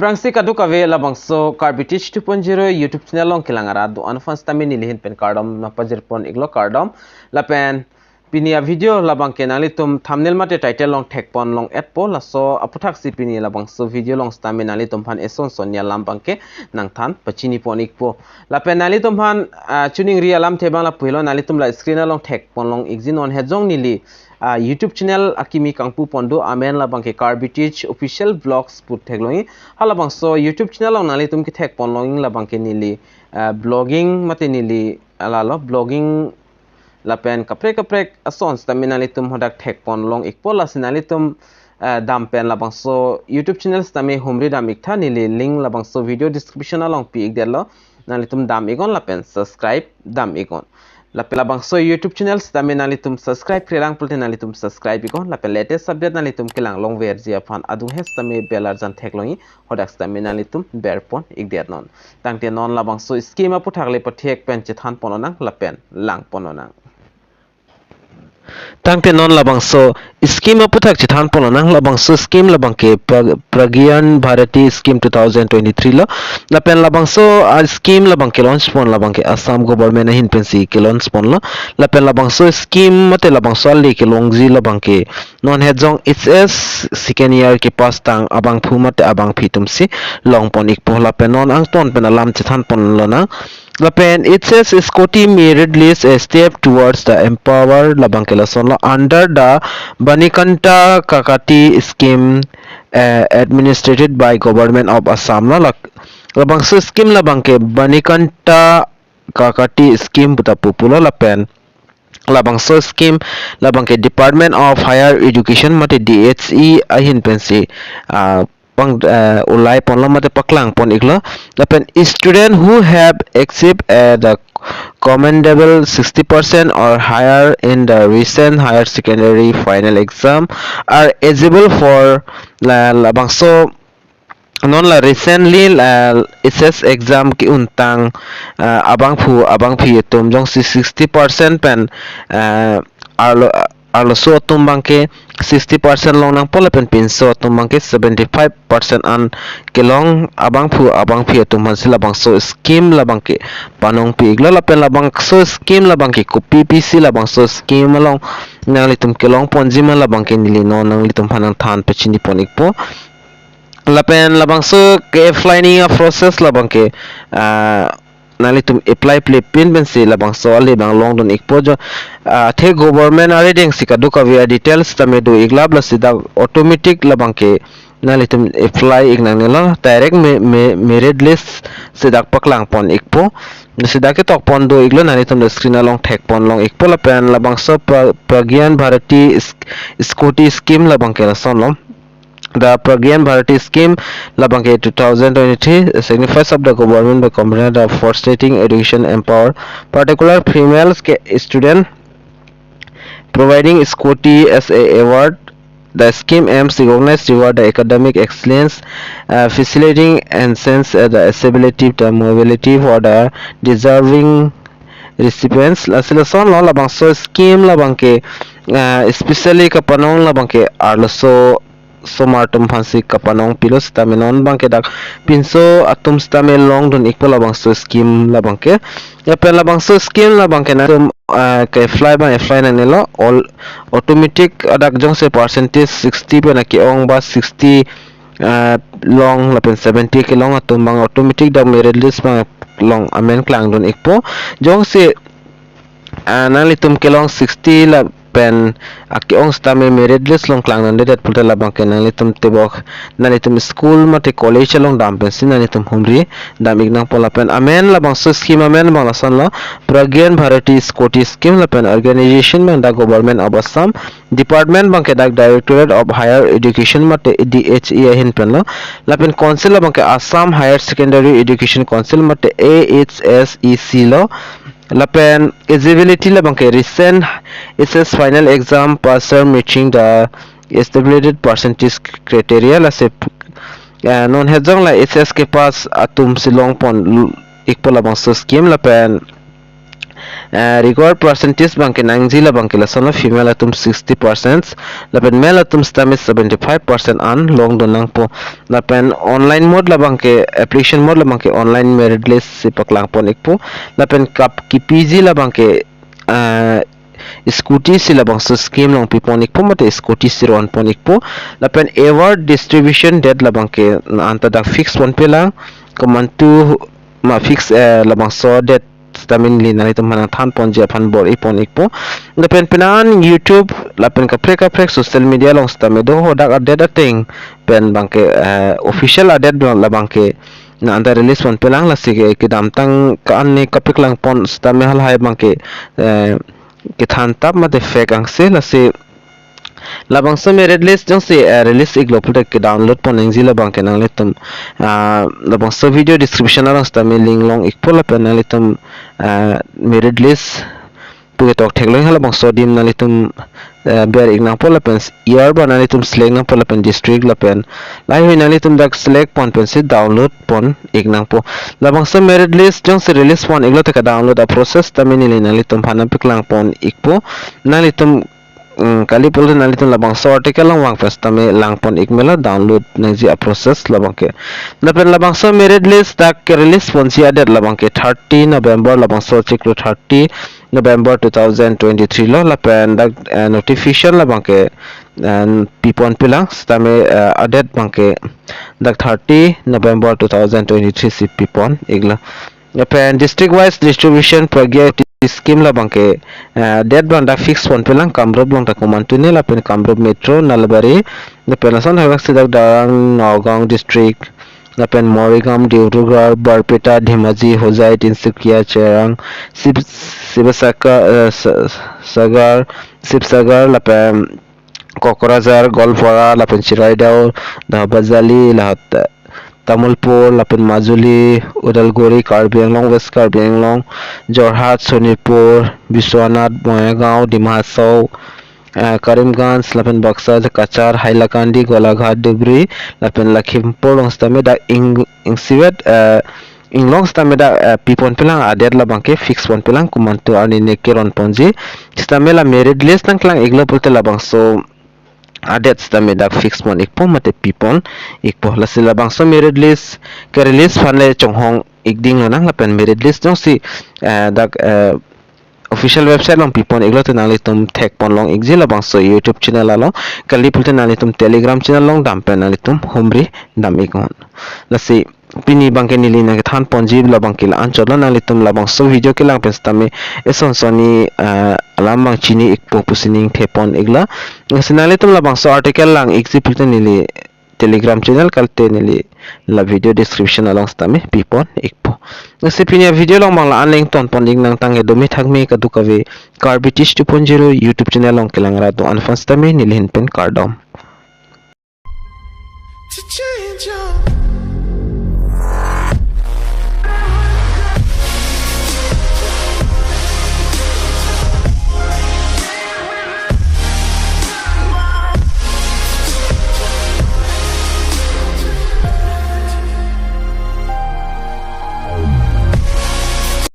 Aprangsi kadu kave labangso Karbitich 2.0 YouTube channel long kilangara do anfans tami nilihin pen kardom na pajirpon iglo kardom lapen pinia video labang kenali tum thumbnail mate title long tag pon long ad po laso aputhak si pini labangso video long stami nali tum phan eson sonia lambang ke nang than pachini pon ikpo lapen nali tum phan tuning ria lam thebang la puilo nali tum la screen long tag pon long exin on hejong nili YouTube channel akimi kangpu pondo amen labang ke Karbitich official vlogs put thegloi halabang so YouTube channel long nali tum ki thek pon long labang ke nili blogging mate nili alalo blogging lapen kaprek ason staminali tum hodak thek pon long ikpola sinali tum dam pen labang so YouTube channel stami Humri dam ikta nili link labang so video description along pi ikdelo nali tum dam igon lapen subscribe dam igon lapen labang so YouTube channel stami nali tum subscribe krerang pulte nali tum subscribe igon lapen latest update nali tum kilang long verji aphan adung he stami belar jan thekloi hodak stami nali tum berpon ikdet non tangte non labang so schema puthakle pathek pen chithan pononang lapen lang pononang tangte non labang so scheme aputhak chithan pononang labang so scheme labang ke Pragyan Bharati scheme 2023 lo lapen labang so scheme labang ke launch pon labang ke Assam government hin pensi ke launch pon lo lapen labang so scheme mate labang so le ke longji labang ke non hejong HS second year ke pas tang abang phu mate abang phitum si long pon ik po lapen non ang ton pen alam chithan pon lo na lapen it says Scooty made list a step towards the empower labang ke lason under the Banikanta Kakati scheme administered by government of Assam labang so scheme labang ke Banikanta Kakati scheme buta popular lapen labang so scheme labang ke Department of Higher Education mate DHE ahin pensi ulai pon mate paklang pon iklo lapen student who have achieved the commendable 60% or higher in the recent higher secondary final exam are eligible for labang so non la recently SS exam ki untang abang phi tum jong 60% pen arlo so tumbang ke 60% long nang pola pen pinso tumbang ke 75% an kelong abang phi tum sila bang so scheme labang ke panong pi igla la pen labang so scheme labang ke copy pc labang so scheme long nang litum kelong ponji ma labang ke nili no nang litum phanang than pechini ponik po lapen labang so ke flying a process labang ke nali tum apply play pin ben se labang so ali bang long don ikpo jo the government are ding sika duka via details tame do iglab la sida automatic labang ke nali tum apply ignang nela direct merit list sida paklang pon ikpo sida ke tok pon do iglo nali tum screen along thek pon long ikpo la pen labang so Pragyan Bharati Scooty scheme labang ke son lom the Pragyan Bharati scheme labang ke 2023 signifies of the government by component of for stating education empower particular female student providing Scooty as a award. The scheme aims to recognize reward the academic excellence, facilitating and sense the ability to mobility for the deserving recipients. La seleson lo labang so scheme labang ke especially kapanong labang ke arloso somartum phansi kapanong pilos taminon bangke dak pinso atum stame long don ikpala bangso scheme la bangke ya pen la bangso scheme la bangke na ke fly na nelo all automatic adak jong se percentage 60 pe na ki ong ba 60 long la pen 70 ke long atum bang automatic dak merit list bang long amen klang don ikpo jong se nalitum ke long 60 la pen aki ong stame merit list long klang nan det puta labang ke nalitum tebok nalitum school mate college long dam pen sin nalitum Humri dam ignang pola pen amen labang so scheme amen bang lasan la Pragyan Bharati Scooty scheme la pen organization bang da government of Assam department bang ke dak Directorate of Higher Education mate DHE hin pen la pen council bang ke Assam Higher Secondary Education Council mate AHSEC lo lapen eligibility labang ke recent SS final exam passer meeting the established percentage criteria la se non hejong la SS ke pas atum silong pon ikpo labang so scheme lapen record percentage bangke nangji la bangke la sono female atum 60% lapen male atum stami 75% an long don nang po lapen online mode la bangke application mode la bangke online merit list si paklang pon ikpo lapen kap ki PG la bangke Scooty sila bangso scheme long piponik po mate Scooty siron ponik po lapen award distribution date labang ke anta dang fix pon pelang kemantu ma fix labang so date stamin li nali teman than pon japan bor iponik po lapen penan YouTube lapen kaprek social media long stamedo hodak update ating pen bangke official update labang ke na anda release pon pelang la sige ke damtang ka anne kapik lang pon stame hal hai bangke kithan tap mate fake ang se la se labang so merit list jong se release iglopul ke download pon engzi labang ke nang letum labang so video description arang sta me link long ikpola pen nang letum merit list puge tok theklong hala bang so dim nang letum ber ignang pola pen year ba nang letum select nang pola pen district la pen lai hui nang letum dak select pon pen se download pon ignang po labang so merit list jong se release pon iglo te ka download a process tamini le nang letum phanam piklang pon ikpo nang letum kali pulse nang letum labang so article lang wang first tame lang pon ikmela download nang ji a process labang ke na pen labang so merit list dak ke release pon si adet labang ke 30 November labang so check to 30 November 2023 lo lapen dak notification labang ke pipon pilang stame adet bangke dak 30 November 2023 si pipon igla lapen district wise distribution Pragyan scheme la bangke dead bang dak fix pon pilang kamrob long tak mantune lapen kamrob metro nalbari lapen asan hawak sidak darang Nagaon district lapen Morigam Dirugar Barpeta Dhimaji Hojai Tinsukia Cherang Sibsagar lapen Kokrazar Golpara lapen Chiraidao Dabazali lahat Tamulpur lapen Majuli Udalguri Karbi Anglong West Karbi Anglong Jorhat Sonipur Biswanath Boyagaon Dimahasau Karimganj lapen Baksa Kachar Hailakandi Golaghat Dubri lapen Lakhimpur longstame da ingsiwet inglong stame da pipon pelang adet la bangke fix pon pelang kumantu ani nekeron ponji stame la merit list nang klang iglo pulte la bangso adet stame da fix pon ikpo mate pipon ikpo la sila bangso merit list ke release fanle chonghong ikding nang lapen merit list jong si dak official website long pipon iglo te nang litum tech pon long igji la bangso YouTube channel la long kali pulte nang litum Telegram channel long dampen nang litum Humri dam ikon la si pini bangke nili na than ponji la bangke la ancholo na litum la bang so video ke lang penstame eson soni alam bang chini ikpo pusining thepon igla sinali tum la bang so article lang exhibit nili Telegram channel kalte nili la video description along stame pipon ikpo ngasi pinia video long bang la anleng ton ponding nang tange domi thakme kadukave Carbitish 2.0 YouTube channel long kelang ra do anfan stame nili hinpen kardom